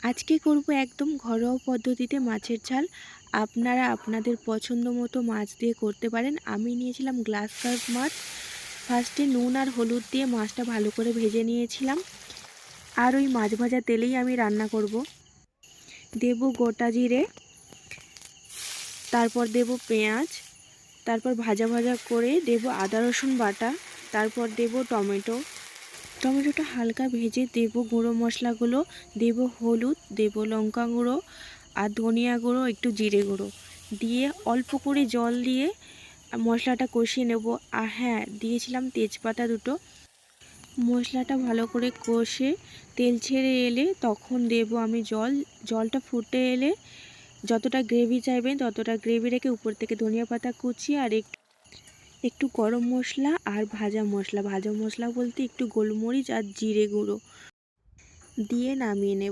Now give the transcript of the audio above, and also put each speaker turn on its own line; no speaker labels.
আজকে করব একদম ঘরোয়া পদ্ধতিতে মাছের ঝাল। আপনারা আপনাদের পছন্দ মতো মাছ দিয়ে করতে পারেন। আমি নিয়েছিলাম গ্লাস কার্প মাছ। ফার্স্টে নুন আর হলুদ দিয়ে মাছটা ভালো করে ভেজে নিয়েছিলাম। আর ওই মাছ ভাজা তেলেই আমি রান্না করব। দেব গোটা জিরে, তারপর দেব পেঁয়াজ, তারপর ভাজা ভাজা করে দেব আদা রসুন বাটা, তারপর দেব টমেটোটা হালকা ভেজে দেব গুঁড়ো মশলাগুলো, দেব হলুদ, দেব লঙ্কা গুঁড়ো আর ধনিয়া গুঁড়ো, একটু জিরে গুঁড়ো দিয়ে অল্প করে জল দিয়ে মশলাটা কষিয়ে নেব। আর হ্যাঁ, দিয়েছিলাম তেজপাতা দুটো। মশলাটা ভালো করে কষে তেল ছেড়ে এলে তখন দেব আমি জলটা ফুটে এলে যতটা গ্রেভি চাইবেন ততটা গ্রেভি রেখে উপর থেকে ধনিয়া পাতা কুচি আর একটু গরম মশলা আর ভাজা মশলা বলতে একটু গোলমরিচ আর জিরে গুঁড়ো দিয়ে নামিয়ে নেব।